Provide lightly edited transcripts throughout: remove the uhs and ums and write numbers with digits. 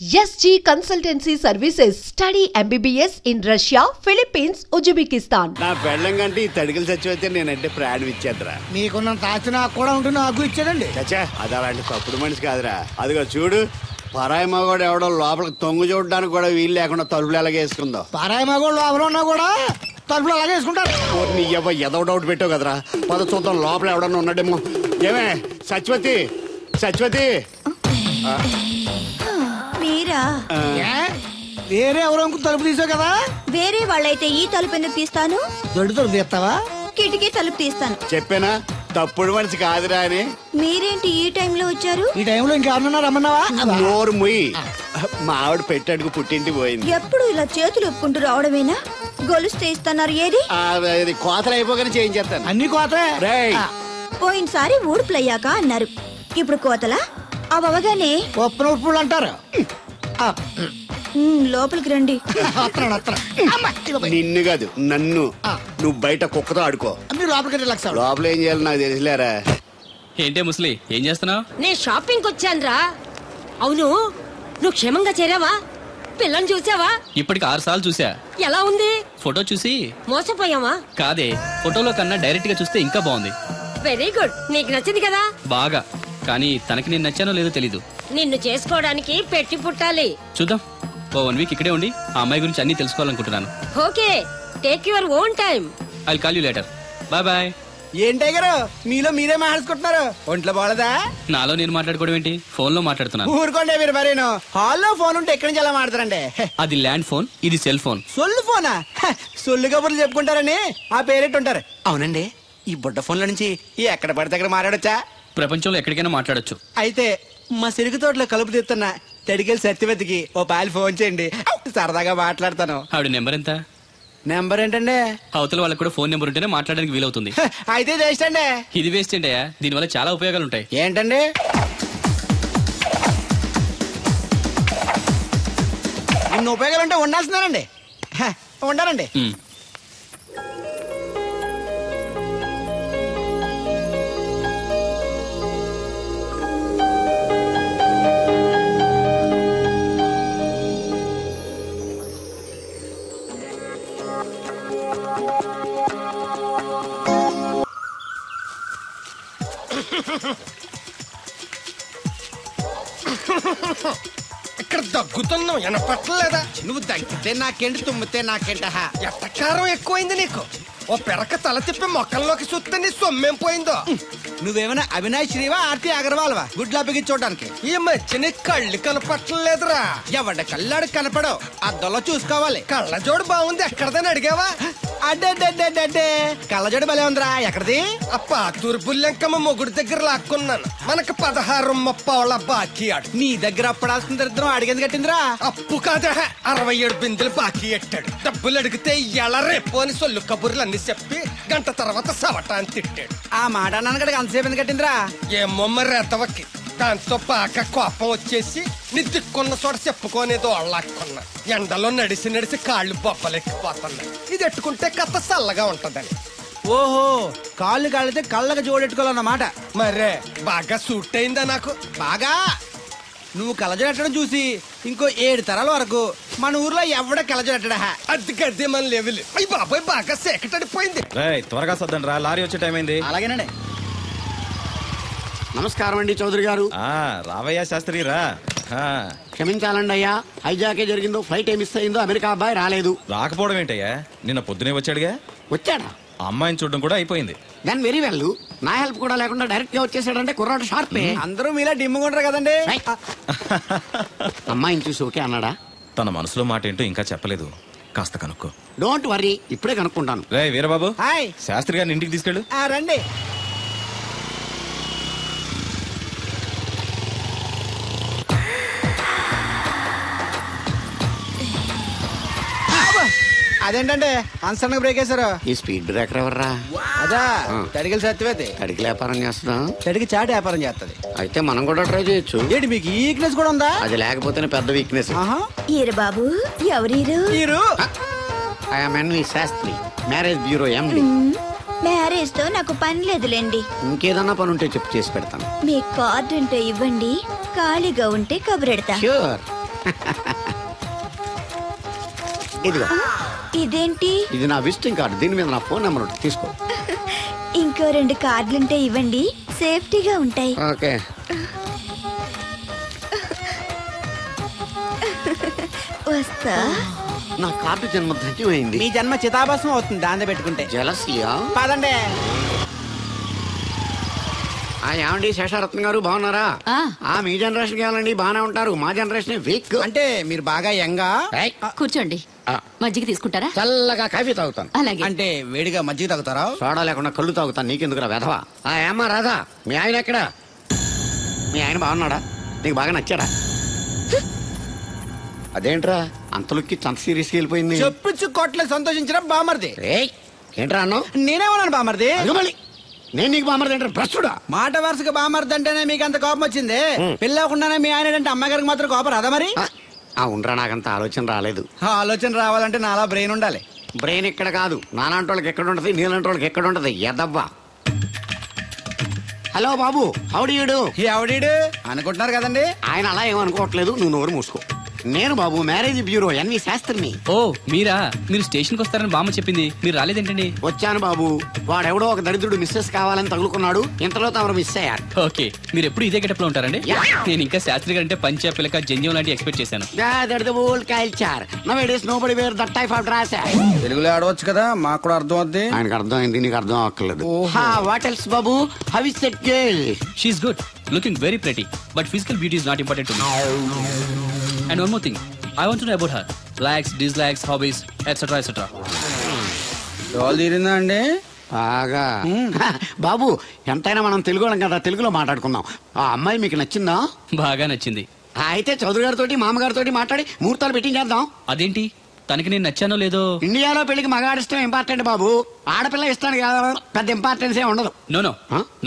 SG Consultancy Services. Study MBBS in Russia, Philippines, Uzbekistan. నా పెళ్ళం కంటే ఈ తడికలు చచ్చిపోతే నేనంటే ప్రాణం ఇచ్చేద్దరా. మీకున్న తాచి నాకు కూడా ఉంటుంది, నాకు ఇచ్చాడండి. చచ్చా అది అలాంటి తప్పుడు మనిషి కాదురా. అదిగో చూడు, పరాయి మగోడు ఎవడో లోపలికి తొంగు చూడడానికి కూడా వీలు లేకుండా తలుపులు ఎలాగేసుకుందో. పరాయి మగోళ్ళు ఎవరు ఉన్నా కూడా తలుపులు అలాగే వేసుకుంటారు. నీ ఏదో డౌట్ పెట్టావు కదరా. పద చూద్దాం లోపల ఎవడన్నా ఉన్నాడేమో. ఏమే సత్యవతి, సత్యవతి మీరా? వేరే ఎవరో తలుపు తీసావు కదా. వేరే వాళ్ళైతే ఈ తలుపు ఎందుకు తీస్తాను? దొడ్డు తలుపు తీస్తావా? కిటికీ తలుపు తీస్తాను. చెప్పానా తప్పుడు మనిషి కాదురా అని. మీరేంటి ఈ టైంలో వచ్చారు? ఈ టైంలో ఇంకెవరన్నా రమ్మన్నావా? నోరు ముయ్యి. మా ఆవిడ పెట్టాడుకు పుట్టింటి పోయింది. ఎప్పుడు ఇలా చేతులు ఒప్పుకుంటూ రావడమేనా? గొలుస్తే ఇస్తున్నారు. ఏది? కోతలు అయిపోగానే చేయించేస్తాను. అన్ని కోతే. పోయినసారి ఊడుపులయ్యాక అన్నారు, ఇప్పుడు కోతలా? అవగానే ఉప్పులు ఉప్పులు అంటారు. లోపలికి రండి. నిన్ను కాదు నన్ను. నువ్వు బయట కుక్కతో ఆడుకో. మీరు లోపలికి లక్షలు. లోపల ఏం చేయాలి నాకు తెలిసిలేరా. ఏంటే ముసలి, ఏం చేస్తున్నావు? నేను షాపింగ్ వచ్చానురా. అవును, నువ్వు క్షేమంగా చేరావా? పిల్లని చూసావా? ఇప్పటికి 6 సార్లు చూసా. ఎలా ఉంది? ఫోటో చూసి మోసపోయావా? కాదే, ఫోటోలో కన్నా డైరెక్ట్ గా చూస్తే ఇంకా బాగుంది. వెరీ గుడ్, నీకు నచ్చింది కదా? బాగా. కానీ తనకి నేను నచ్చానో లేదో తెలీదు. నిన్ను చేసుకోవడానికి పెట్టి పుట్టాలి. చూద్దాం. ఓ 1 వీక్ ఇక్కడే ఉండి ఆ అమ్మాయి గురించి అన్ని తెలుసుకోవాలనుకుంటున్నాను. Okay, take your own time. I call you later. Bye bye. ఏంటే గారు మీలో మీరే మాట్లాడుకుంటున్నారు? ఒంట్లో బాగలదా? నాలో నేను మాట్లాడుకోవడం ఏంటి? ఫోన్ లో మాట్లాడుతున్నాను. ఊరుకోండి మీరు. మరేను హాల్లో ఫోన్ ఉంటే ఎక్కడి నుంచి ఎలా మాట్లాడతారండి? అది ల్యాండ్ ఫోన్, ఇది సెల్ ఫోన్. సొల్లు ఫోనా? సొల్లు కబుర్లు చెప్పుకుంటారని ఆ పేరెట్టు ఉంటారు. అవునండి, ఈ బుడ్డ ఫోన్ల నుంచి ఎక్కడ పడితే అక్కడ మాట్లాడొచ్చా? ప్రపంచంలో ఎక్కడికైనా మాట్లాడొచ్చు. అయితే మా సిరుగు తోటలో కలుపు తీస్తున్న తడికెళ్ళి సత్యవతికి ఓ పాలు ఫోన్ చేయండి, సరదాగా మాట్లాడతాను. ఆవిడ నెంబర్ ఎంత? నెంబర్ ఏంటండి? అవతల వాళ్ళకి కూడా ఫోన్ నెంబర్ ఉంటేనే మాట్లాడడానికి వీలవుతుంది. అయితే చేస్తండి. ఇది వేస్ట్ ఏంటయ్యా, దీనివల్ల చాలా ఉపయోగాలు ఉంటాయి. ఏంటండి? ఇన్ని ఉపయోగాలు ఉంటే ఉండాల్సిందేనండి. ఉండాలండి. ఇక్కడ దగ్గుతున్నావు, వినపట్టలేదా? నువ్వు తగ్గితే నాకేంటి, తుమ్మితే నాకేంట? ఎట్టకారం ఎక్కువైంది నీకు. ఓ పెరక తల తిప్పి మొక్కల్లోకి చూస్తే నీ సొమ్మేం పోయిందో. నువ్వేమైనా అవినాష్ శ్రీవా, ఆర్తి అగర్వాల్వా గుడ్లా బిగించోడానికి? ఈ మధ్య నీ కళ్ళు కనపట్టలేదురా. ఎవడ కళ్ళాడు కనపడవు, అద్దంలో చూసుకోవాలి. కళ్ళజోడు బాగుంది, ఎక్కడదని అడిగావా? అడ్డే కళ్ళజోడు భలే ఉందిరా. ఎక్కడిది? ఆ పాతూరు బుల్లెంకమ్మ మొగుడు దగ్గర లాక్కున్నాను. మనకు 16 బాకీ ఆడు. నీ దగ్గర అప్పడాల్సిన దరిద్రం అడిగింది కట్టిందిరా. అప్పు కాదా, 67 బిందెలు బాకీ ఎట్టాడు. డబ్బులు అడిగితే ఎలా రేపు అని సొల్లు కబుర్లు అన్ని చెప్పి గంట తర్వాత సవటాన్ని తిట్టాడు. ఆ మాట అన్నాను అంతసేపు ఎందుకు కట్టిందిరా? ఏమో మరి రెతవకి. దాంతో బాగా కోపం వచ్చేసి నీ దిక్కున్న చోట చెప్పుకోనేదో అళ్ళాక్కున్నా. ఎండలో నడిసి నడిసి కాళ్ళు బొబ్బలెక్కిపోతున్నాయి. ఇది ఎట్టుకుంటే కథ చల్లగా ఉంటదని. ఓహో, కాళ్ళు కాళ్ళైతే కళ్ళకి జోడెట్టుకోవాలన్నమాట. మరే బాగా సూట్ అయిందా నాకు? బాగా. నువ్వు కళ్ళజోడెట్టడం చూసి ఇంకో 7 తరాల వరకు మన ఊర్లో ఎవడ కళ్ళజోడెట్టడా? అది గడ్డి మన లెవెల్. అయ్యి బాబాయ్, బాగా సేకటడిపోయింది. త్వరగా సర్దండి రా, లారీ వచ్చే టైం అయింది. అలాగేనండి. నమస్కారం అండి చౌదరి గారు. రావయ్యా శాస్త్రి రా. క్షమించాలండి అయ్యా, హైజాకే జరిగిందో, ఫ్లైట్ ఏమి మిస్ అయిందో అమెరికా అబ్బాయి రాలేదు. రాకపోవడం ఏంటయ్యా, నిన్న పొద్దునే వచ్చాడుగా. వచ్చాడా? అమ్మాయిని చూడడం కూడా అయిపోయింది. దాని వెరీ వెల్. నా హెల్ప్ కూడా లేకుండా డైరెక్ట్ గా వచ్చేసాడంటే కుర్రాడు షార్పే. అందరూ మీలా డిమ్ముకుంటారు కదండి. అమ్మాయిని చూసి ఓకే అన్నాడా? తన మనసులో మాట ఏంటో ఇంకా చెప్పలేదు, కాస్త కనుక్కో. డోంట్ వరీ, ఇప్పుడే కనుక్కుంటాను. రే వీరబాబు, హాయ్. శాస్త్రి గారిని ఇంటికి తీసుకెళ్ళు. రండి. అదేంటంటే అన్సన్ బ్రేక్ వేశారు. ఈ స్పీడ్ బ్రేకర్ ఎవర్రా? అదా తడికి సత్యవతి. తడికి వ్యాపారం చేస్తున్నా. తడికి చాటి వ్యాపారం చేస్తుంది. అయితే మనం కూడా ట్రై చేయొచ్చు. ఏంటి మీకు ఈ వీక్నెస్ కూడా ఉందా? అది లేకపోతేనే పెద్ద వీక్నెస్. ఈరు బాబు, ఎవరీరు? I'm N V Sastri, marriage bureau MD. Marriage తో నాకు పని లేదులేండి. ఇంకేదన్నా పని ఉంటే చెప్పు, చేసి పెడతాను. మీ కార్డు ఉంటే ఇవ్వండి, ఖాళీగా ఉంటే కబురెడతా. ష్యూర్. ఇదిగో ఇదేంటి? ఇది నా విజిటింగ్ కార్డు. దీని మీద నా ఫోన్ నెంబర్ ఉంటుంది, తీసుకో. ఇంకో 2 కార్డులుంటే ఇవ్వండి, సేఫ్టీగా ఉంటాయి. ఓకే. వస్తా. నా కార్డు జన్మ ధన్యమైంది. మీ జన్మ చితాభస్మం అవుతుంది దాన్ని పెట్టుకుంటే. జలసియా. పదండి. ఏమండి శేషారత్న గారు, బాగున్నారా? మీ జనరేషన్ కావాలండి, బాగానే ఉంటారు. మా జనరేషన్ వీక్. అంటే మీరు బాగా యంగా. కూర్చోండి, మజ్జిగ తీసుకుంటారా? చల్లగా కాఫీ తాగుతాను. అలాగే. అంటే వేడిగా మజ్జిగ తాగుతారా? సోడా లేకుండా కళ్ళు తాగుతాను. నీకెందుకురా వెధవా? ఏమ్మా రాధా, మీ ఆయన ఎక్కడా? మీ ఆయన బాగున్నాడా? నీకు బాగా నచ్చాడా? అదేంట్రా అంతలోకి చంత సీరియస్కి వెళ్ళిపోయింది? చెప్పుచ్చు కొట్ల సంతోషించిన బామర్ది. ఏంట్రా అన్నావు? నేనేమన్నాను బామర్ది? నేను నీకు బామర్ది ఏంట్రా? భ్రష్టుడా? మాట వరుసగా బామర్ది అంటేనే మీకు అంత కోపం వచ్చింది. పిల్లకుండానే మీ ఆయన అంటే అమ్మగారికి మాత్రం కోపం రాదా మరి? ఉండరా, నాకంత ఆలోచన రాలేదు. ఆలోచన రావాలంటే నాలా బ్రెయిన్ ఉండాలి. బ్రెయిన్ ఇక్కడ కాదు, నాలాంటి వాళ్ళకి ఎక్కడ ఉంటది, నీలాంటి వాళ్ళకి ఎక్కడ ఉంటది. ఎదవ్వా. హలో బాబు, హౌడీయుడు. ఎవడీడు అనుకుంటున్నారు కదండి. ఆయన అలా ఏమనుకోవట్లేదు, నువ్వు నోరు మూసుకో. నేను బాబు మ్యారేజ్ బ్యూరో ఎన్వి శాస్త్రిని. ఓ మీరా? మీరు స్టేషన్కి వస్తారని బామ్మ చెప్పింది, మీరు రాలేదేంటండి? వచ్చాను బాబు. వాడెవడో ఒక దరిద్రుడు మిస్సెస్ కావాలని తగులుకున్నాడు, ఇంతలో తమరు మిస్ అయ్యారు. ఓకే, మీరు ఎప్పుడు ఇదే గెటప్ లో ఉంటారండి? నేను ఇంకా శాస్త్రి గారు అంటే పంచా పిల్లక జంజం లాంటి ఎక్స్పెక్ట్ చేశాను. తెలుగులో ఆడవచ్చు కదా, మాకు కూడా అర్థం అవుద్ది. ఆయనకు అర్థమైంది, నీకు అర్థం అవ్వట్లేదు. వాట్ ఎల్స్ బాబు? How is that girl? She's good, looking very pretty, but physical beauty is not important to me. And one more thing, I want to know about her. Likes, dislikes, hobbies, etc. etc. డోల్ తీరిందా అండి? బాగా. బాబు ఎంతైనా మనం తెలుగులం కదా, తెలుగులో మాట్లాడుకుందాం. ఆ అమ్మాయి మీకు నచ్చిందా? బాగా నచ్చింది. అయితే చౌదరి గారితో మామగారితో మాట్లాడి ముహూర్తాలు పెట్టించేద్దాం. అదేంటి, తనకి నేను నచ్చానో లేదో? ఇండియాలో పెళ్లికి మగాడిష్టం ఇంపార్టెంట్ బాబు, ఆడపిల్ల ఇస్తాను కదా పెద్ద ఇంపార్టెన్స్ ఏ ఉండదు. నో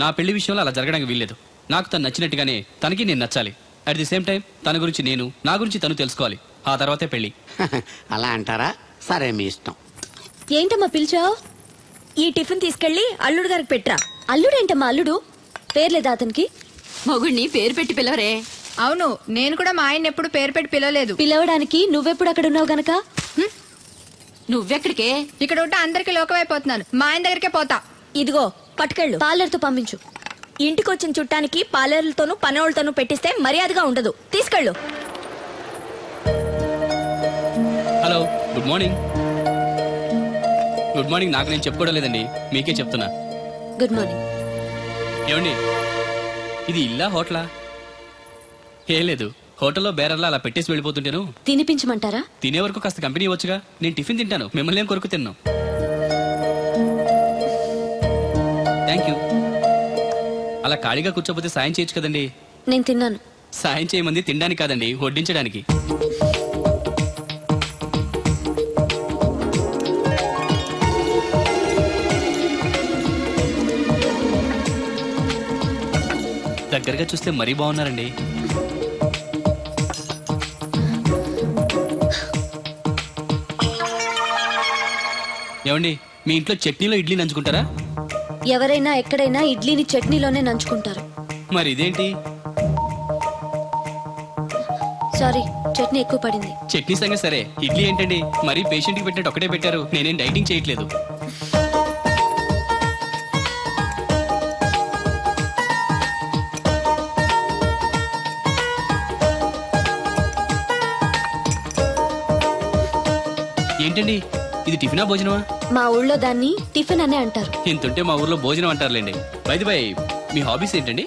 నా పెళ్లి విషయంలో అలా జరగడానికి వీల్లేదు. నాకు తను నచ్చినట్టుగానే తనకి నేను నచ్చాలి. అట్ ది సేమ్ టైం తన గురించి నేను, నా గురించి తను తెలుసుకోవాలి. ఆ తర్వాతే పెళ్లి. అలా అంటారా? సరే, మీ ఇష్టం. ఏంటమ్మా పిలిచావు? ఈ టిఫిన్ తీసుకెళ్లి అల్లుడు గారికి పెట్టరా. అల్లుడేంటమ్మా అల్లుడు? పేర్లేదా అతనికి? మొగుడిని పేరు పెట్టి పిలవరే. అవును, నేను కూడా మా ఆయన ఎప్పుడు పేరు పెట్టి పిలవలేదు. పిలవడానికి నువ్వెప్పుడు అక్కడ ఉన్నావు గనక. నువ్వెక్కడికే? ఇక్కడ ఉంటే అందరికి లోకమైపోతున్నాను. మా ఆయన దగ్గరికే పోతా. ఇదిగో పట్టుకెళ్ళు, పార్లర్తో పంపించు. ఇంటికి వచ్చిన చుట్టానికి పార్లర్లతోనూ పనోళ్ళతోనూ పెట్టిస్తే మర్యాదగా ఉండదు. తీసుకెళ్ళు. Hello, good morning. Good morning నాకు నేను చెప్పుకోవడం లేదండి, మీకే చెప్తున్నా. Good morning. ఏమండి, ఇది ఇల్లా హోటలా? ఏ లేదు, హోటల్లో బేరర్లా అలా పెట్టేసి వెళ్ళిపోతుంటేను. తినిపించమంటారా? తినే వరకు కాస్త కంపెనీ ఇవ్వచ్చుగా. నేను టిఫిన్ తింటాను, మిమ్మల్ని ఏం కొరకు తిన్నాను. Thank you. అలా ఖాళీగా కూర్చోపోతే సాయం చేయొచ్చు కదండి. నేను తిన్నాను. సాయం చేయమంది తినడానికి కాదండి, వడ్డించడానికి. దగ్గరగా చూస్తే మరీ బాగున్నారండి. ఏమండి, మీ ఇంట్లో చట్నీలో ఇడ్లీ నంచుకుంటారా? ఎవరైనా ఎక్కడైనా ఇడ్లీని చట్నీలోనే నంచుకుంటారు. మరి ఇదేంటి? సారీ, చట్నీ ఎక్కువ పడింది. చట్నీ సంగతి సరే, ఇడ్లీ ఏంటండి? మరీ పేషెంట్కి పెట్టినట్టు ఒకటే పెట్టారు. నేనేం డైటింగ్ చేయట్లేదు. ఏంటండి, ఇది టిఫినా భోజనమా? మా ఊళ్ళో దాన్ని టిఫిన్ అనే అంటారు. ఇంతుంటే మా ఊర్లో భోజనం అంటారులేండి. బై ది బై, మీ హాబీస్ ఏంటండి?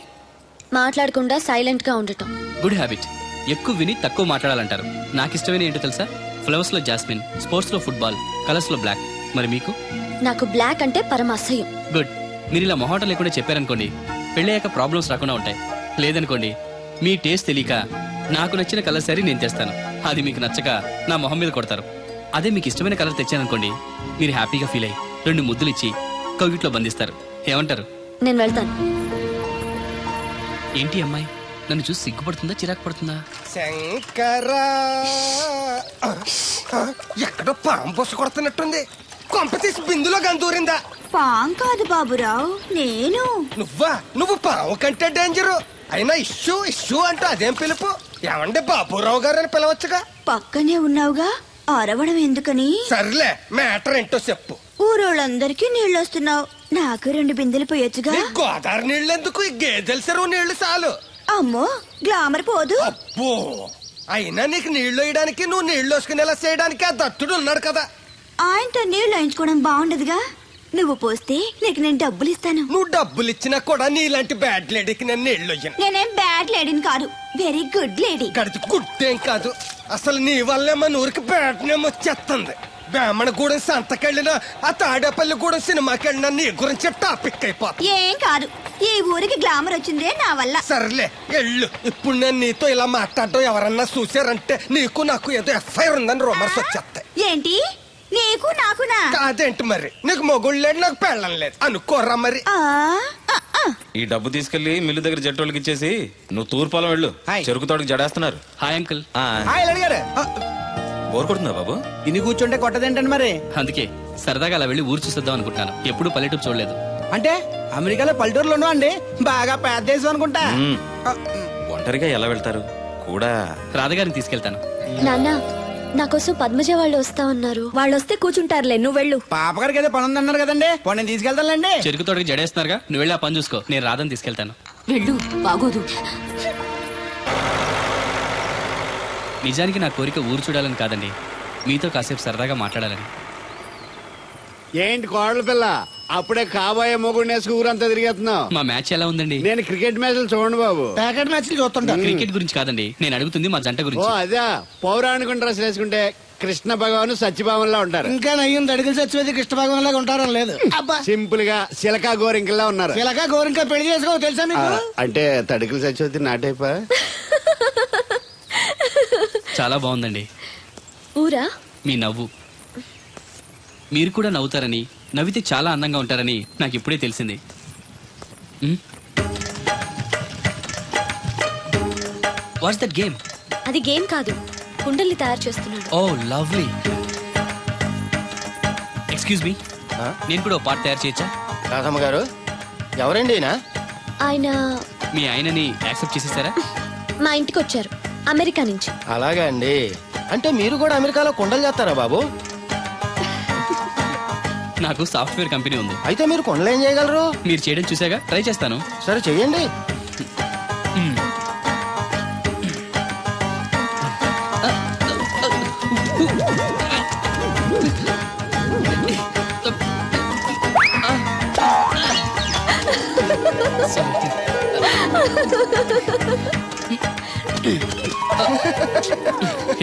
మాట్లాడకుండా సైలెంట్ గా ఉండటం. Good habit. ఎక్కువ విని తక్కువ మాట్లాడాలంటారు. నాకు ఇష్టమైన ఏంటో తెలుసా? ఫ్లవర్స్ లో జాస్మిన్, స్పోర్ట్స్ లో ఫుట్బాల్, కలర్స్ లో బ్లాక్. మరి మీకు? నాకు బ్లాక్ అంటే పరమ అసహ్యం. గుడ్. మీరు ఇలా మొహాటం లేకుండా చెప్పారనుకోండి, పెళ్ళయ్యాక ప్రాబ్లమ్స్ రాకుండా ఉంటాయి. లేదనుకోండి, మీ టేస్ట్ తెలియక నాకు నచ్చిన కలర్ సారీ నేను తెస్తాను, అది మీకు నచ్చక నా మొహం మీద కొడతారు. అదే మీకు ఇష్టమైన కలర్ తెచ్చాననుకోండి, మీరు హ్యాపీగా ఫీల్ అయ్యి 2 ముద్దులు ఇచ్చి కౌగిట్లో బంధిస్తారు. ఏమంటారు? నేను వెళ్తాను. ఏంటి అమ్మాయి నన్ను చూసి సిగ్గుపడుతుందా, చిరాకు పడుతుందా? శంకరా, ఎక్కడో పాము పొస కొడుతున్నట్టుంది. కొంప తీసి బిందులో గందూరిందా? పాం కాదు బాబురావు, నేను. నువ్వు పాము కంటే డేంజరు. అయినా ఇష్యూ ఇష్యూ అంటూ అదేం పిలుపు? ఏమండి బాబురావు గారు అని పిలవచ్చుగా. పక్కనే ఉన్నావుగా అరవడం ఎందుకని? సర్లే మ్యాటర్ ఏంటో చెప్పు. ఊరోళ్ళందరికీ నీళ్ళు వస్తున్నావు, నాకు 2 బిందెలు పోయొచ్చుగా. నీ గోదావరి నీళ్ళు ఎందుకు? ఈ గేదెల చెరువు నీళ్లు చాలు. అమ్మో గ్లామర్ పోదు. అబ్బో, అయినా నీకు నీళ్లు వేయడానికి నువ్వు నీళ్లు వేసుకునేలా చేయడానికి ఆ దత్తుడు ఉన్నాడు కదా. ఆయనతో నీళ్లు వేయించుకోవడం బాగుండదుగా. నువ్వు పోస్తే నీకు నేను డబ్బులు ఇస్తాను. నువ్వు డబ్బులు ఇచ్చినా కూడా నీలాంటి బ్యాడ్ లేడీకి నేను నీళ్లు వేయను. నేనేం బ్యాడ్ లేడీని కాదు, వెరీ గుడ్ లేడీ. గడిచి గుడ్డేం కాదు, అసలు నీ వల్లే మన ఊరికి బ్యాడ్ నేమ్ వచ్చేస్తుంది. బ్రాహ్మణగూడెం సంతకెళ్ళినా ఆ తాడేపల్లిగూడెం సినిమాకి వెళ్ళినా నీ గురించి టాపిక్ అయిపోతుంది. ఏం కాదు, ఈ ఊరికి గ్లామర్ వచ్చిందే నా వల్ల. సర్లే ఎళ్ళు. ఇప్పుడు నేను నీతో ఇలా మాట్లాడటం ఎవరన్నా చూసారంటే నీకు నాకు ఏదో ఎఫ్ఐఆర్ ఉందని రూమర్స్ వచ్చేస్తాయి. ఏంటి నీకు నాకునా? కాదేంటి మరి, నీకు మొగుళ్ళు లేదు నాకు పెళ్ళం లేదు అనుకోరా మరి. ఈ డబ్బు తీసుకెళ్లి మిల్లు దగ్గర జట్టోళ్ళకి ఇచ్చేసి నువ్వు తూర్పాలం వెళ్ళు. చెరుకు తోటకి జడేస్తున్నారు. Hi uncle. అడిగారు బోర్ కొడుతుందా బాబు? ఇన్ని కూర్చుంటే కొట్టదేంటండి మరి? అందుకే సరదాగా అలా వెళ్ళి ఊరు చూసేద్దాం అనుకుంటాను. ఎప్పుడు పల్లెటూరు చూడలేదు. అంటే అమెరికాలో పల్లెటూరులో ఉన్నావు అండి, బాగా పెద్ద దేశం అనుకుంటా. ఒంటరిగా ఎలా వెళ్తారు కూడా? రాధగారిని తీసుకెళ్తాను. నాన్న నా కోసం పద్మజ వాళ్ళు వస్తా ఉన్నారు. వాళ్ళు వస్తే కూర్చుంటారులే, నువ్వు వెళ్ళు. పాపగారికి ఏదో పని ఉందన్నారు కదండి, నేను తీసుకెళ్తానులేండి. చెరుకు తోటకి జడేస్తున్నారుగా, నువ్వు వెళ్ళి ఆ పని చూసుకో. నేను రాధని తీసుకెళ్తాను. వెళ్ళు, బాగోదు. నిజానికి నా కోరిక ఊరు చూడాలని కాదండి, మీతో కాసేపు సరదాగా మాట్లాడాలని. ఏంటి కోడల పిల్ల, అప్పుడే కాబోయే మొగుడు వేసుకు ఊరంతా తిరిగేస్తున్నావు? మా మ్యాచ్ ఎలా ఉందండి? నేను క్రికెట్ మ్యాచ్లు చూడండి బాబు. ప్యాకెట్ మ్యాచ్లు చూస్తుంటా. క్రికెట్ గురించి కాదండి నేను అడుగుతుంది, మా జంట ఓ గురించి. అదే, పౌరాణిక డ్రెస్ వేసుకుంటే కృష్ణ భగవాన్ సత్యభావంలా ఉంటారు. ఇంకా నయ్యం దడిగిలి చచ్చిపోతే కృష్ణ భగవాన్ లాగా ఉంటారని లేదు. అబ్బా, సింపుల్ గా సిలకా గోరింకల్లా ఉన్నారు. ఇలాగా గోరింకా పెళ్లి చేసుకో తెలుసా మీకు? అంటే తడికలు చచ్చిపోతే నాటైపా. చాలా బాగుందండి. ఊరా మీ నవ్వు. మీరు కూడా నవ్వుతారని, నవ్వితే చాలా అందంగా ఉంటారని నాకు ఇప్పుడే తెలిసింది. What's that game? అది గేమ్ కాదు, కుండల్ని తయారు చేస్తున్నాడు. Oh lovely. ఎక్స్క్యూజ్ మీ, నేను కూడా ఓ పార్ట్ తయారు చేయొచ్చా? రాధమ్మ గారు ఎవరండి? ఆయన మీ ఆయనని యాక్సెప్ట్ చేసేసారా? మా ఇంటికి వచ్చారు అమెరికా నుంచి. అలాగా అండి, అంటే మీరు కూడా అమెరికాలో కొండలు చేస్తారా బాబు? నాకు సాఫ్ట్వేర్ కంపెనీ ఉంది. అయితే మీరు కొండలు ఏం చేయగలరు? మీరు చేయడం చూసాగా, ట్రై చేస్తాను. సరే చెయ్యండి.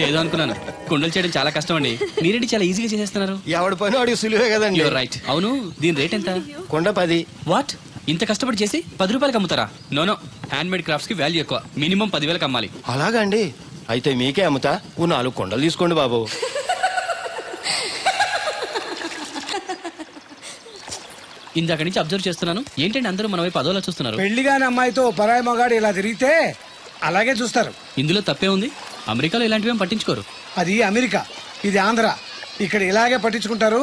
ఏదో అనుకున్నాను. కుండలు చేయడం చాలా కష్టం అండి, మీరేంటి చాలా ఈజీగా చేసేస్తున్నారు. ఎవడి పని వాడికి సులువే కదండి. You're right. అవును, దీని రేట్ ఎంత? కొండ 10. వాట్, ఇంత కష్టపడి చేసి 10 రూపాయలకి అమ్ముతారా? నో, హ్యాండ్ మేడ్ క్రాఫ్ట్స్ కి వాల్యూ ఎక్కువ, మినిమం 10,000కి అమ్మాలి. అలాగా అండి, అయితే మీకే అమ్ముతా. 4 కొండలు తీసుకోండి బాబు. ఇందాక నుంచి అబ్జర్వ్ చేస్తున్నాను, ఏంటంటే అందరూ మన వైపు అదోలా చూస్తున్నారు. పెళ్లిగాని అమ్మాయితో పరాయి మగాడు ఇలా తిరిగితే అలాగే చూస్తారు. ఇందులో తప్పే ఉంది? అమెరికాలో ఇలాంటివేం పట్టించుకోరు. అది అమెరికా, ఇది ఆంధ్ర. ఇక్కడ ఇలాగే పట్టించుకుంటారు,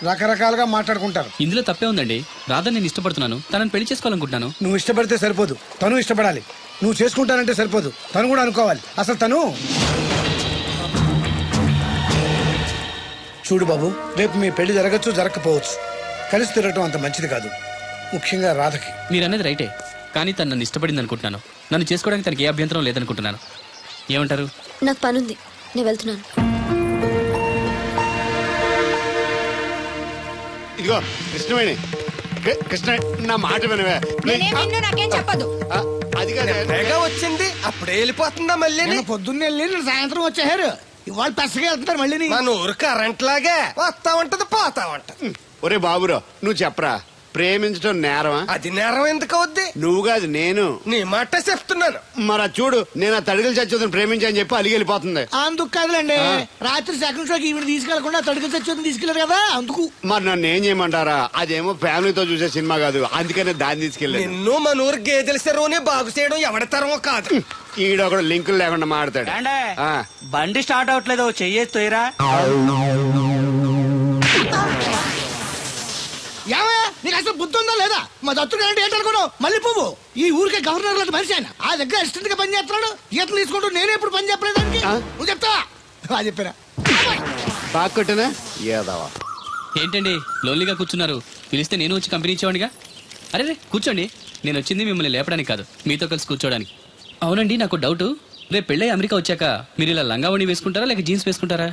రకరకాలుగా మాట్లాడుకుంటారు. ఇందులో తప్పే ఉందండి. రాధా నేను ఇష్టపడుతున్నాను, తనని పెళ్లి చేసుకోవాలనుకుంటున్నాను. నువ్వు ఇష్టపడితే సరిపోదు, తను ఇష్టపడాలి. నువ్వు చేసుకుంటానంటే సరిపోదు, తను కూడా అనుకోవాలి. అసలు తను చూడు బాబు, రేపు మీ పెళ్లి జరగచ్చు, జరగకపోవచ్చు. కలిసి తిరగటం అంత మంచిది కాదు, ముఖ్యంగా రాధకి. మీరనేది రైటే, కానీ తను నన్ను ఇష్టపడింది అనుకుంటున్నాను. నన్ను చేసుకోవడానికి తనకి ఏ అభ్యంతరం లేదనుకుంటున్నాను. ఏమంటారు? నాకు పనుంది, నేను వెళ్తున్నాను. ఇదిగో కృష్ణవేణి, కృష్ణ నా మాట వినవే. నాకేం చెప్పదు. అది కాదు వచ్చింది అప్పుడే వెళ్ళిపోతుందా మళ్ళీ? పొద్దున్నే వెళ్ళి సాయంత్రం వచ్చేసారు, ఇవాళ పెసగా వెళ్తున్నారు మళ్ళీ. మన ఊరు కరెంట్ లాగే వస్తా ఉంటది పోతా ఉంటది. ఒరే బాబురో, నువ్వు చెప్పరా, ప్రేమించడం నేరమా? అది నేరం ఎందుకు అవుద్ది? నువ్వు కాదు నేను. నీ మాట చెప్తున్నాను. మరి చూడు, నేను ఆ తడికలు చచ్చోదని ప్రేమించని చెప్పి అలిగి వెళ్ళిపోతుంది. అందుకు కాదులేండి, రాత్రి సెకండ్ షోకి ఈవిడ తీసుకెళ్లకుండా తడికలు చచ్చి తీసుకెళ్లారు కదా, అందుకు. మరి నన్ను ఏం చేయమంటారా? అదేమో ఫ్యామిలీతో చూసే సినిమా కాదు, అందుకనే దాన్ని తీసుకెళ్ళి. నిన్ను మన ఊరు గేదెల చెరువుని బాగు చేయడం ఎవరి తరమో కాదు. ఈడొకడు లింకులు లేకుండా మాడతాడు. బండి స్టార్ట్ అవట్లేదు, చెయ్యేస్తోయరా. నీకు అసలు బుద్ధి ఉందా లేదా? మా దత్తు గారు ఏంటనుకున్నావు? మళ్ళీ పువ్వు ఈ ఊరికే గవర్నర్ లాంటి మనిషి ఆయన. ఆ దగ్గర అసిస్టెంట్ గా పని చేస్తున్నాడు. ఈతలు తీసుకుంటూ నేనే ఎప్పుడు పని చెప్పలేదు దానికి. నువ్వు చెప్తావా? చెప్పారా? బాగా కొట్టినా ఏదావా? ఏంటండి లోన్లీగా కూర్చున్నారు? పిలిస్తే నేను వచ్చి కంపెనీ ఇచ్చేవాడిగా. అరే కూర్చోండి. నేను వచ్చింది మిమ్మల్ని లేపడానికి కాదు, మీతో కలిసి కూర్చోడానికి. అవునండి, నాకు డౌట్. రేపు పెళ్ళై అమెరికా వచ్చాక మీరు ఇలా లంగావణి వేసుకుంటారా లేక జీన్స్ వేసుకుంటారా?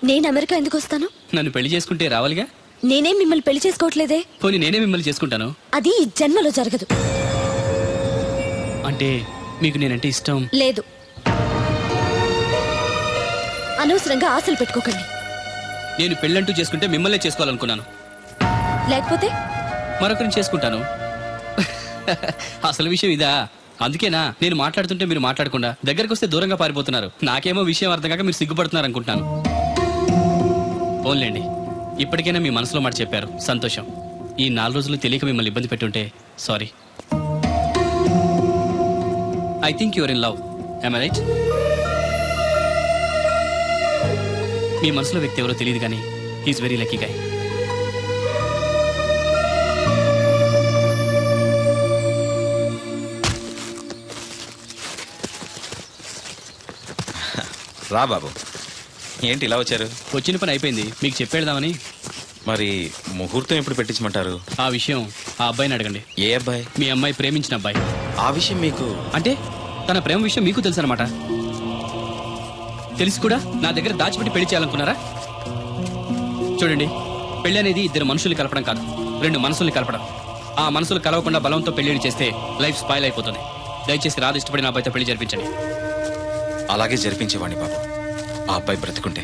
నేను అమెరికా ఎందుకు వస్తాను? నన్ను పెళ్లి చేసుకుంటే రావాలిగా. నేనేం మిమ్మల్ని పెళ్లి చేసుకోవట్లేదే. పోనీ నేనే మిమ్మల్ని చేసుకుంటాను. అది ఈ జన్మలో జరగదు. అంటే మీకు నేనంటే ఇష్టం లేదు. అనవసరంగా ఆశలు పెట్టుకోకండి. నేను పెళ్ళంటూ చేసుకుంటే మిమ్మల్నే చేసుకోవాలనుకున్నాను. లేకపోతే మరొకరిని చేసుకుంటాను. అసలు విషయం ఇదా? అందుకేనా నేను మాట్లాడుతుంటే మీరు మాట్లాడకుండా దగ్గరకు వస్తే దూరంగా పారిపోతున్నారు. నాకేమో విషయం అర్థం కాక మీరు సిగ్గుపడుతున్నారు అనుకుంటున్నాను. ఓన్లేండి, ఇప్పటికైనా మీ మనసులో మాట చెప్పారు, సంతోషం. ఈ 4 రోజులు తెలియక మిమ్మల్ని ఇబ్బంది పెట్టుంటే sorry. I think your in love. Am I right? మీ మనసులో వ్యక్తి ఎవరో తెలియదు కానీ హీఈస్ వెరీ లక్కీ గాయ్. రా బాబు, ఏంటి ఇలా వచ్చారు? వచ్చిన పని అయిపోయింది, మీకు చెప్పేద్దామని. మరి ముహూర్తం ఎప్పుడు పెట్టించమంటారు? ఆ విషయం ఆ అబ్బాయిని అడగండి. ఏ అబ్బాయి? మీ అమ్మాయి ప్రేమించిన అబ్బాయి. ఆ విషయం మీకు అంటే తన ప్రేమ విషయం మీకు తెలుసు అనమాట. తెలిసి కూడా నా దగ్గర దాచిపెట్టి పెళ్లి చేయాలనుకున్నారా? చూడండి, పెళ్లి అనేది 2 మనుషుల్ని కలపడం కాదు, 2 మనసుల్ని కలపడం. ఆ మనసులు కలవకుండా బలంతో పెళ్లిని చేస్తే లైఫ్ స్పాయిల్ అయిపోతుంది. దయచేసి రాదు ఇష్టపడిన అబ్బాయితో పెళ్లి జరిపించండి. అలాగే జరిపించేవాడిని బాబు, ఆ అబ్బాయి బ్రతికుంటే.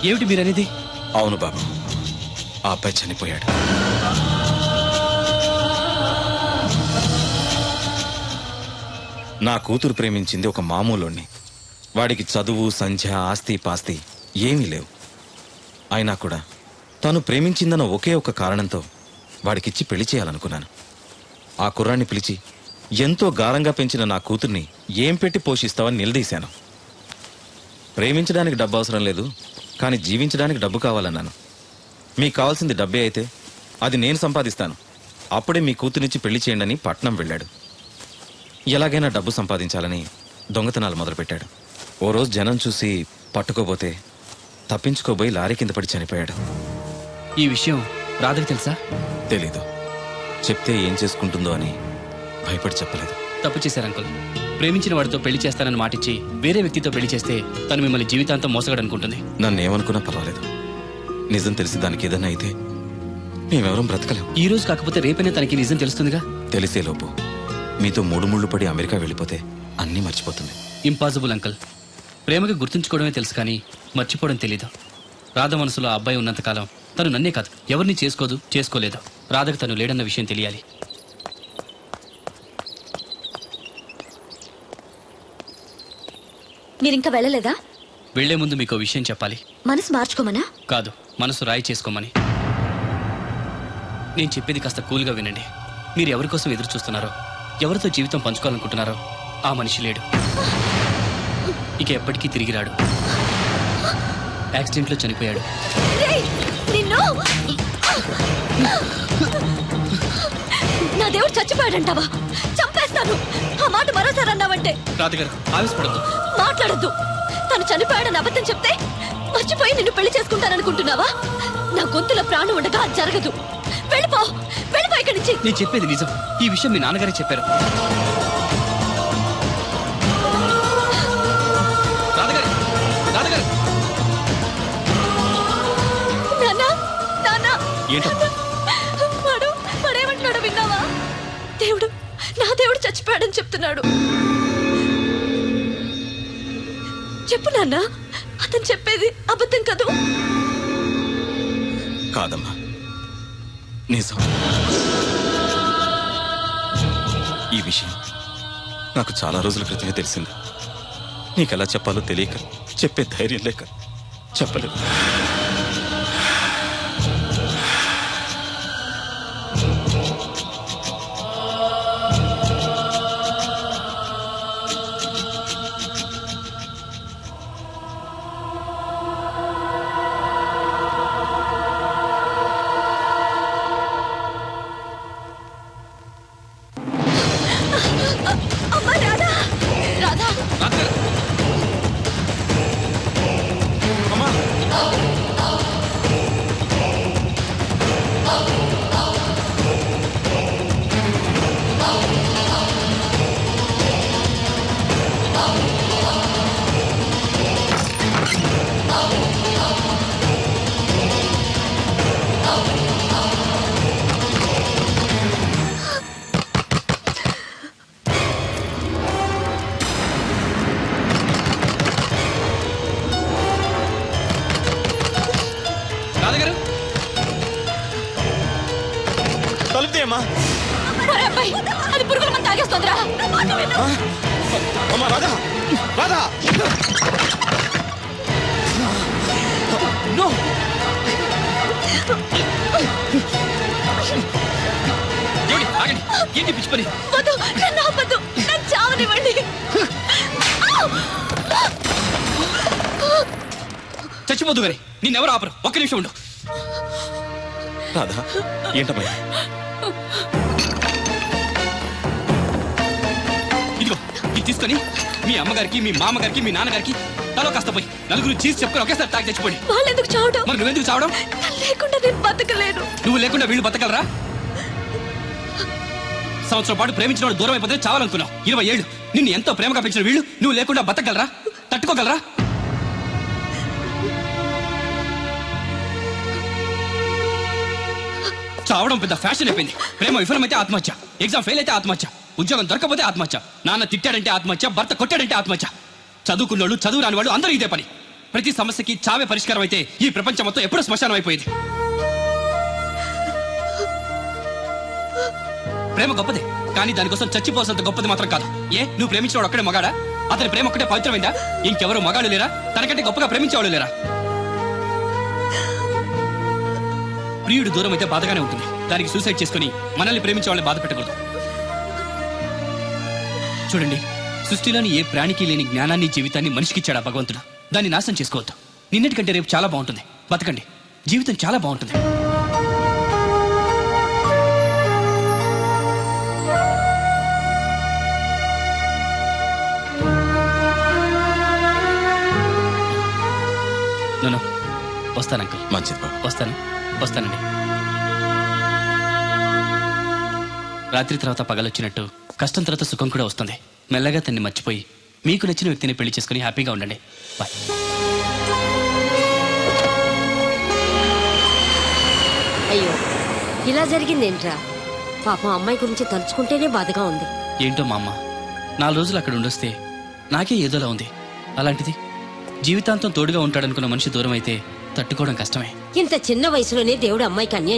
ఏమిటి మీరనేది? అవును బాబు, ఆ అబ్బాయి చనిపోయాడు. నా కూతురు ప్రేమించింది ఒక మామూలుణ్ణి. వాడికి చదువు, సంధ్య, ఆస్తి పాస్తి ఏమీ లేవు. అయినా కూడా తను ప్రేమించిందన్న ఒకే ఒక కారణంతో వాడికిచ్చి పెళ్లి చేయాలనుకున్నాను. ఆ కుర్రాన్ని పిలిచి ఎంతో గారంగా పెంచిన నా కూతుర్ని ఏం పెట్టి పోషిస్తావని నిలదీశాను. ప్రేమించడానికి డబ్బు అవసరం లేదు, కానీ జీవించడానికి డబ్బు కావాలన్నాను. మీకు కావాల్సింది డబ్బే అయితే అది నేను సంపాదిస్తాను, అప్పుడే మీ కూతురినిచ్చి పెళ్లి చేయండి అని పట్నం వెళ్ళాడు. ఎలాగైనా డబ్బు సంపాదించాలని దొంగతనాలు మొదలుపెట్టాడు. ఓ రోజు జనం చూసి పట్టుకోబోతే తప్పించుకోబోయి లారీ కింద పడి చనిపోయాడు. ఈ విషయం రాధకి తెలుసా? తెలీదు. చెప్తే ఏం చేసుకుంటుందో అని భయపడి చెప్పలేదు. తప్పు చేశారు అంకుల్. ప్రేమించిన వాడితో పెళ్లి చేస్తానని మాటిచ్చి వేరే వ్యక్తితో పెళ్లి చేస్తే తను మిమ్మల్ని జీవితాంతం మోసగడనుకుంటుంది. నన్ను ఏమనుకున్నా పర్వాలేదు, నిజం తెలిసి దానికి ఏదన్నా అయితే మేమెవరం బ్రతకలేం. ఈ రోజు కాకపోతే రేపైనా తనకి నిజం తెలుస్తుందిగా. తెలిసేలోపు మీతో 3 ముళ్ళు పడి అమెరికా వెళ్ళిపోతే అన్నీ మర్చిపోతుంది. Impossible uncle. ప్రేమకి గుర్తుంచుకోవడమే తెలుసు కానీ మర్చిపోవడం తెలీదు. రాధ మనసులో ఆ అబ్బాయి ఉన్నంతకాలం తను నన్నే కాదు ఎవరిని చేసుకోదు, చేసుకోలేదు. రాధకు తను లేడన్న విషయం తెలియాలి. మీరింకా వెళ్ళలేదా? వెళ్లే ముందు మీకు విషయం చెప్పాలి. మనసు మార్చుకోమనా? కాదు, మనసు రాయి చేసుకోమని. నేను చెప్పేది కాస్త కూల్గా వినండి. మీరు ఎవరి కోసం ఎదురు చూస్తున్నారో, ఎవరితో జీవితం పంచుకోవాలనుకుంటున్నారో ఆ మనిషి లేడు, ఇక ఎప్పటికీ తిరిగి రాడు. యాక్సిడెంట్లో చనిపోయాడు. నా దేవుడు చచ్చిపోయాడంటావా? చంపేస్తాను. ఆ మాట మరోసారి అన్నావంటే. రాధగారు ఆవేశపడద్దు, మాట్లాడద్దు. తను చనిపోయాడని అబద్ధం చెప్తే మర్చిపోయి నిన్ను పెళ్లి చేసుకుంటాననుకుంటున్నావా? నా గొంతులో ప్రాణం ఉండగా అది జరగదు. వెళ్ళిపో, వెళ్ళిపో ఇక్కడి నుంచి. నేను చెప్పేది నిజం. ఈ విషయం మీ నాన్నగారే చెప్పారు. రాధగారు, రాధగారు. వాడేమంటున్నాడు విన్నావా? దేవుడు, నా దేవుడు చచ్చిపోయాడని చెప్తున్నాడు. చెప్పు నాన్న, అతను చెప్పేది అబద్ధం కదూ? కాదమ్మా, నిజం. ఈ విషయం నాకు చాలా రోజుల క్రితమే తెలిసింది. నీకెలా చెప్పాలో తెలియక, చెప్పే ధైర్యం లేక చెప్పలేదు. అమ్మా రాధా రాధా అది పురుగుల మంది తాగేస్తుందిరా. ఏంటి పిచ్చి పని? వద్దు, నన్ను ఆపొద్దు, నన్ను చావనివ్వండి. చచ్చిపోద్దు గారి, నిన్నెవరు ఆపరు. ఒక్క నిమిషం ఉండు. రాధా ఏంటమ్మా? ఇదిగో ఇది తీసుకొని మీ అమ్మగారికి, మీ మామగారికి, మీ నాన్నగారికి తలో కాస్త పోయి నలుగురు చీజ్ చెప్పుకొని ఒకేసారి తాగి తెచ్చిపోయి. వాళ్ళు ఎందుకు చావడం? మరి నువ్వెందుకు చావడం? లేకుండా నేను బతకలేను. నువ్వు లేకుండా వీళ్ళు బతకలరా? సంవత్సరం పాటు ప్రేమించిన వాడు దూరం అయిపోతే చావాలనుకున్నావు. 20 ఏళ్ళు నిన్ను ఎంతో ప్రేమగా పెంచిన వీళ్ళు నువ్వు లేకుండా బతకగలరా? తట్టుకోగలరా? చావడం పెద్ద ఫ్యాషన్ అయిపోయింది. ప్రేమ విఫలమైతే ఆత్మహత్య, ఎగ్జామ్ ఫెయిల్ అయితే ఆత్మహత్య, ఉద్యోగం దొరకపోతే ఆత్మహత్య, నాన్న తిట్టాడంటే ఆత్మహత్య, భర్త కొట్టాడంటే ఆత్మహత్య. చదువుకున్నోళ్ళు, చదువు రాని వాళ్ళు అందరూ ఇదే పని. ప్రతి సమస్యకి చావే పరిష్కారం అయితే ఈ ప్రపంచం మొత్తం ఎప్పుడూ శ్మశానం అయిపోయింది. ప్రేమ గొప్పదే, కానీ దానికోసం చచ్చిపోవాల్సినంత గొప్పది మాత్రం కాదు. ఏ నువ్వు ప్రేమించినవాడు ఒక్కడే మగాడా? అతని ప్రేమ ఒక్కటే పవిత్రమైందా? ఇంకెవరు మగాళ్ళు లేరా? తనకంటే గొప్పగా ప్రేమించేవాళ్ళు లేరా? ప్రియుడు దూరం అయితే బాధగానే ఉంటుంది. దానికి సూసైడ్ చేసుకుని మనల్ని ప్రేమించే వాళ్ళని బాధ పెట్టకూడదు. చూడండి, సృష్టిలోని ఏ ప్రాణికి లేని జ్ఞానాన్ని, జీవితాన్ని మనిషికిచ్చాడా భగవంతుడు. దాన్ని నాశనం చేసుకోవద్దు. నిన్నటికంటే రేపు చాలా బాగుంటుంది. బతకండి, జీవితం చాలా బాగుంటుంది. నన్ను వస్తాను అంకుల్. మంచిది బాబు. వస్తానండి. రాత్రి తర్వాత పగలొచ్చినట్టు కష్టం తర్వాత సుఖం కూడా వస్తుంది. మెల్లగా తన్ని మర్చిపోయి మీకు నచ్చిన వ్యక్తిని పెళ్లి చేసుకుని హ్యాపీగా ఉండండి. బాయ్. అయ్యో, ఇలా జరిగిందేంట్రా? పాపం అమ్మాయి గురించి తలుచుకుంటేనే బాధగా ఉంది. ఏంటో మా అమ్మ 4 రోజులు అక్కడ ఉండొస్తే నాకే ఏదోలా ఉంది. అలాంటిది జీవితాంతం తోడుగా ఉంటాడనుకున్న మనిషి దూరం అయితే తట్టుకోవడం కష్టమే. ఇంత చిన్న వయసులోనే దేవుడు అమ్మాయికి అన్యాయం